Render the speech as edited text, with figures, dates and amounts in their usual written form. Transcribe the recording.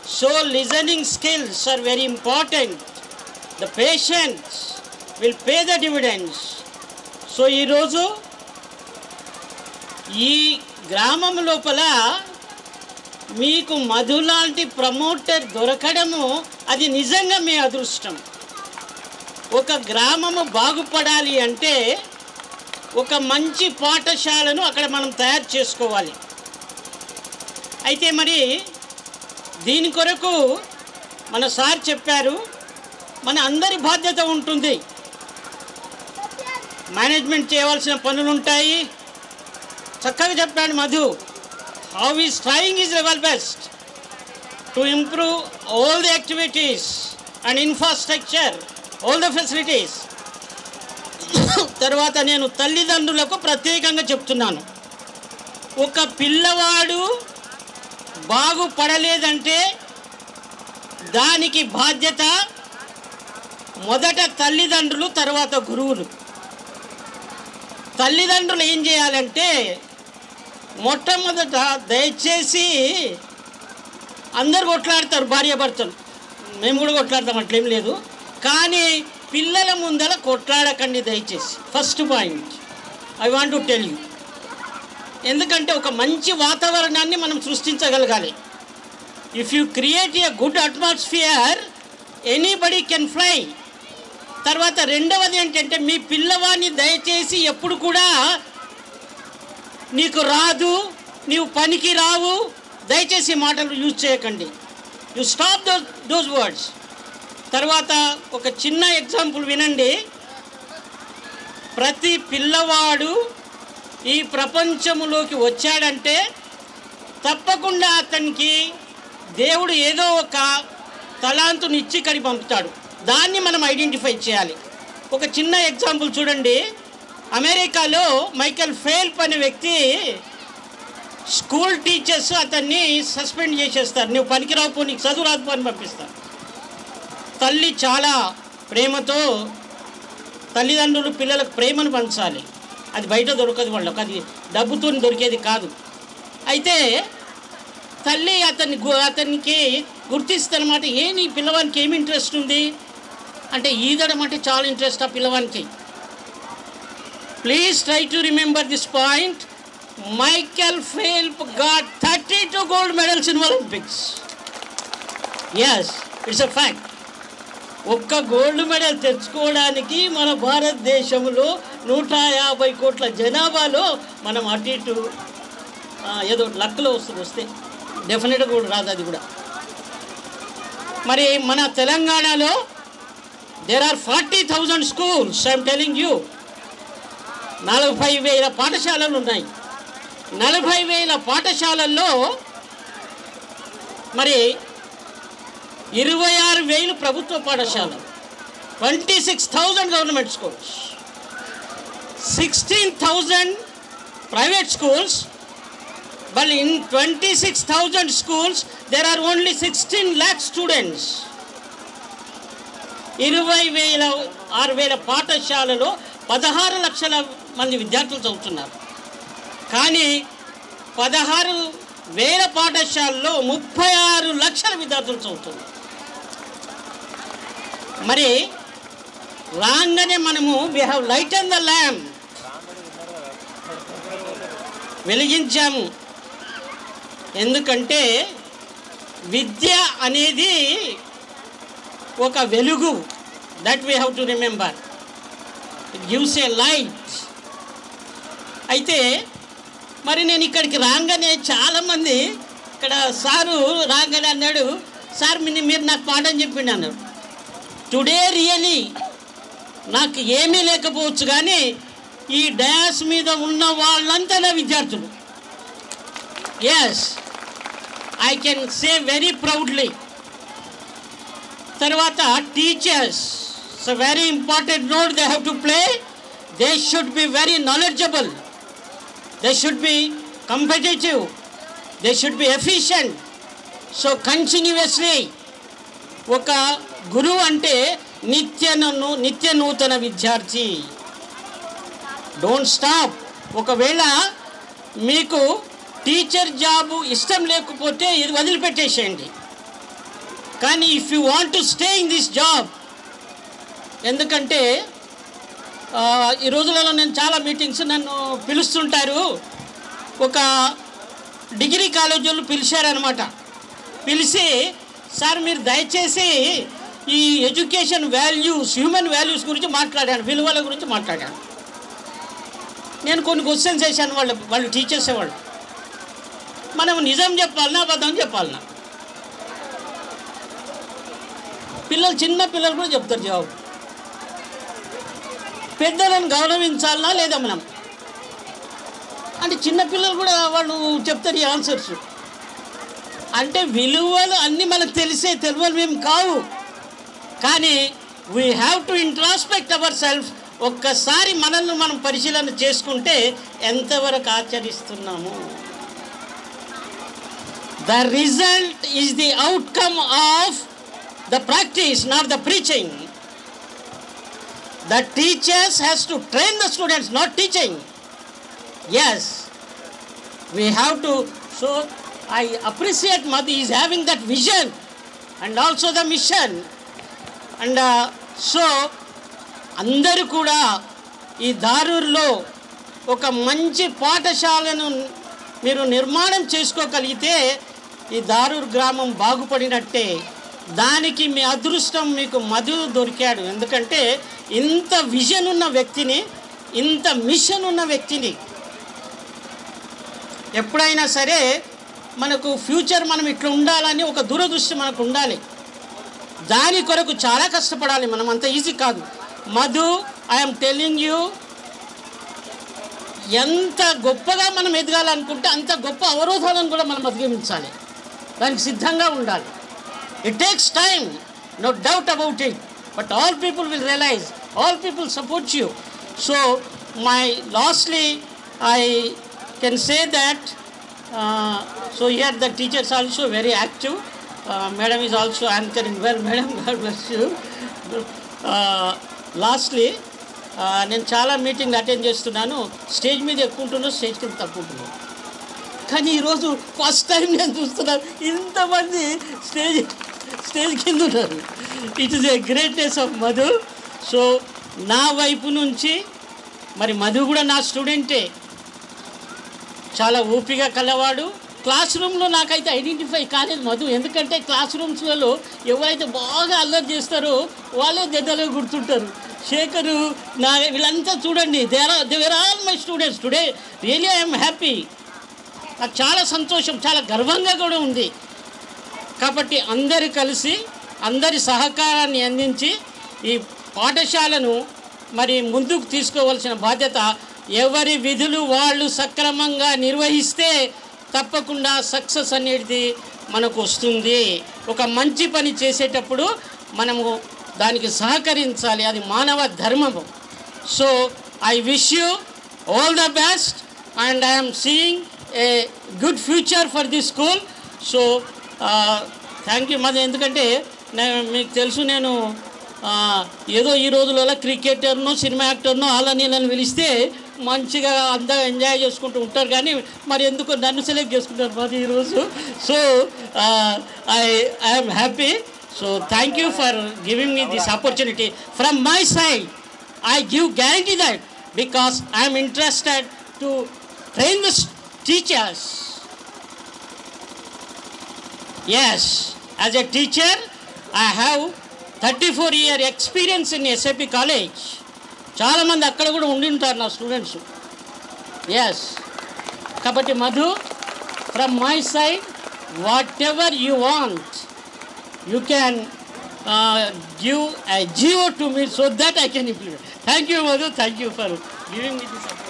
So listening skills are very important. The patience will pay the dividends. So ఈ రోజు ఈ గ్రామం లోపల మీకు మధు లాంటి ప్రమోటర్ దొరకడము అది నిజంగా మీ అదృష్టం. ఒక గ్రామము బాగుపడాలి అంటే ఒక మంచి పాఠశాలను అక్కడ మనం తయారు చేసుకోవాలి. అయితే మరి దీని కొరకు మన సార్ చెప్పారు, మన అందరి బాధ్యత ఉంటుంది. మేనేజ్మెంట్ చేయవలసిన పనులు ఉంటాయి. చక్కగా చెప్పాడు Madhu. How is trying is level best to improve all the activities and infrastructure, all the facilities. తర్వాత నేను తల్లిదండ్రులకు ప్రత్యేకంగా చెప్తున్నాను, ఒక పిల్లవాడు బాగుపడలేదంటే దానికి బాధ్యత మొదట తల్లిదండ్రులు, తర్వాత గురువులు. తల్లిదండ్రులు ఏం చేయాలంటే మొట్టమొదట దయచేసి అందరు కొట్లాడతారు, భార్యాభర్తలు, మేము కూడా కొట్లాడతాం, అట్లేం లేదు. కానీ పిల్లల ముందర కొట్లాడకండి దయచేసి. First point I want to tell you. ఎందుకంటే ఒక మంచి వాతావరణాన్ని మనం సృష్టించగలగాలి. If you create a good atmosphere anybody can fly. తర్వాత రెండవది ఏంటంటే మీ పిల్లవాడిని దయచేసి ఎప్పుడు కూడా నీకు రాదు, నీవు పనికి రావు, దయచేసి మాటలు యూజ్ చేయకండి. You stop those words. తర్వాత ఒక చిన్న ఎగ్జాంపుల్ వినండి. ప్రతి పిల్లవాడు ఈ ప్రపంచంలోకి వచ్చాడంటే తప్పకుండా అతనికి దేవుడు ఏదో ఒక తలాంతుని ఇచ్చి కడి పంపుతాడు. దాన్ని మనం ఐడెంటిఫై చేయాలి. ఒక చిన్న ఎగ్జాంపుల్ చూడండి. అమెరికాలో మైకేల్ ఫెల్ప్ అనే వ్యక్తి, స్కూల్ టీచర్స్ అతన్ని సస్పెండ్ చేసేస్తారు. నువ్వు పనికి రావు, నీకు చదువు రాదు అని పంపిస్తారు. తల్లి చాలా ప్రేమతో, తల్లిదండ్రులు పిల్లలకు ప్రేమను పంచాలి. అది బయట దొరకదు వాళ్ళకు, అది డబ్బుతో దొరికేది కాదు. అయితే తల్లి అతనికి గుర్తిస్తారన్నమాట. నీ పిల్లవానికి ఏమి ఇంట్రెస్ట్ ఉంది అంటే ఈదడం అంటే చాలా ఇంట్రెస్ట్ ఆ పిల్లవానికి. Please try to remember this point. Michael Phelp got 32 gold medals in Olympics. Yes, it's a fact. ఒక్క గోల్డ్ మెడల్ తెచ్చుకోవడానికి మన భారతదేశంలో 150 కోట్ల జనాభాలో మనం అటు ఇటు ఏదో లక్లో వస్తే డెఫినెట్గా కూడా రాదు అది కూడా. మరి మన తెలంగాణలో there are 40,000 schools. I am telling you. 40,000 పాఠశాలలు ఉన్నాయి. 40,000 పాఠశాలల్లో మరి 26,000 ప్రభుత్వ పాఠశాలలు, 26,000 government schools, 16,000 private schools. But in 26,000 schools, there are only 16 lakh students. 26,000 పాఠశాలలో 16 లక్షల మంది విద్యార్థులు చదువుతున్నారు. కానీ 16,000 పాఠశాలలో 36 లక్షల విద్యార్థులు చదువుతున్నారు. మరి రాగానే మనము we have lighten the lamp, వెలిగించాము. ఎందుకంటే విద్య అనేది ఒక వెలుగు. That we have to remember. It gives a light. అయితే మరి నేను ఇక్కడికి రాగానే చాలామంది ఇక్కడ సారు రాగానే అన్నాడు, సార్ మీరు నాకు పాఠం చెప్పిండి అన్నాడు. టుడే రియలీ నాకు ఏమీ లేకపోవచ్చు కానీ ఈ డయాస్ మీద ఉన్న వాళ్ళంతా నా విద్యార్థులు. Yes, I can say very proudly. తర్వాత teachers, it's a very important role they have to play. They should be very knowledgeable, they should be competitive, they should be efficient. So continuously ఒక గురువు అంటే నిత్య నూతన విద్యార్థి. Don't stop. ఒకవేళ మీకు teacher job ఇష్టం లేకపోతే ఇది వదిలిపెట్టేసేయండి. కానీ if you want to stay in this job, ఎందుకంటే ఈ రోజులలో నేను చాలా మీటింగ్స్ నన్ను పిలుస్తుంటారు. ఒక డిగ్రీ కాలేజీ వాళ్ళు పిలిచారనమాట. పిలిచి, సార్ మీరు దయచేసి ఈ ఎడ్యుకేషన్ వాల్యూస్, హ్యూమన్ వాల్యూస్ గురించి మాట్లాడాను, విలువల గురించి మాట్లాడాను. నేను కొన్ని క్వశ్చన్స్ వేసాను. వాళ్ళు టీచర్స్ వాళ్ళు, మనం నిజం చెప్పాలన్నా అబద్ధం చెప్పాలన్నా? చిన్న పిల్లలు కూడా చెప్తారు జవాబు. పెద్దలను గౌరవించాలన్నా లేదా మనం అంటే చిన్నపిల్లలు కూడా వాళ్ళు చెప్తారు ఈ ఆన్సర్స్. అంటే విలువలు అన్నీ మనకు తెలియని మేము కావు. కానీ we have to introspect our self. ఒక్కసారి మనల్ని మనం పరిశీలన చేసుకుంటే ఎంతవరకు ఆచరిస్తున్నాము. The result is the outcome of the practice, not the preaching. The teachers has to train the students, not teaching. Yes, we have to. So I appreciate Madhu is having that vision and also the mission. And so అందరూ కూడా ఈ దారూర్లో ఒక మంచి పాఠశాలను మీరు నిర్మాణం చేసుకోగలిగితే ఈ దారూర్ గ్రామం బాగుపడినట్టే. దానికి మీ అదృష్టం, మీకు మధు దొరికాడు. ఎందుకంటే ఇంత విజన్ ఉన్న వ్యక్తిని, ఇంత మిషన్ ఉన్న వ్యక్తిని, ఎప్పుడైనా సరే మనకు ఫ్యూచర్ మనం ఇట్లా ఉండాలని ఒక దూరదృష్టి మనకు ఉండాలి. దాని కొరకు చాలా కష్టపడాలి. మనం అంత ఈజీ కాదు. మధు, ఐఎమ్ టెల్లింగ్ యూ, ఎంత గొప్పగా మనం ఎదగాలనుకుంటే అంత గొప్ప అవరోధాలను కూడా మనం అధిగమించాలి. దానికి సిద్ధంగా ఉండాలి. It takes time, no doubt about it, but all people will realize, all people support you. So lastly I can say that so here the teachers also very active. Madam is also anchoring well. Madam, God bless you. Lastly నేను చాలా మీటింగ్లు attend చేస్తున్నాను. Stage మీద ఎక్కుంటున్నాను, stage కింద తక్కువ. కానీ ఈరోజు first time నేను చూస్తున్నాను ఇంతమంది స్టేజ్ కింద ఉన్నారు. It is a greatness of Madhu. So నా వైపు నుంచి మరి మధు కూడా నా స్టూడెంటే, చాలా ఓపిక కలవాడు. క్లాస్ రూమ్లో నాకైతే ఐడెంటిఫై కాలేదు మధు. ఎందుకంటే క్లాస్ రూమ్స్లలో ఎవరైతే బాగా అల్లరి చేస్తారో వాళ్ళే దెద్దలో గుర్తుంటారు. శేఖరు, వీళ్ళంతా చూడండి, they are all my students today. Really I am happy. నాకు చాలా సంతోషం, చాలా గర్వంగా కూడా ఉంది. కాబట్టి అందరు కలిసి అందరి సహకారాన్ని అందించి ఈ పాఠశాలను మరి ముందుకు తీసుకోవాల్సిన బాధ్యత, ఎవరి విధులు వాళ్ళు సక్రమంగా నిర్వహిస్తే తప్పకుండా సక్సెస్ అనేది మనకు వస్తుంది. ఒక మంచి పని చేసేటప్పుడు మనము దానికి సహకరించాలి, అది మానవ ధర్మము. So I wish you all the best and I'm seeing a good future for this school. So thank you Madhu. ఎందుకంటే మీకు తెలుసు, నేను ఏదో ఈ రోజులలో క్రికెటర్నో సినిమా యాక్టర్నో వాళ్ళని నన్ను పిలిస్తే మంచిగా అంతా ఎంజాయ్ చేసుకుంటూ ఉంటారు. కానీ మరి ఎందుకు నన్ను సెలెక్ట్ చేసుకుంటారు మరి ఈరోజు. So I'm happy. So thank you for giving me this opportunity. From my side I give guarantee that because I'm interested to train the teachers. Yes, as a teacher, I have 34-year experience in SAP college. చాలా మంది అక్కడ కూడా ఉండి ఉంటారు నా students. Yes, కాబట్టి Madhu, from my side what ever you want you can give a GO to me so that I can implement. Thank you, Madhu. Thank you for giving me this opportunity.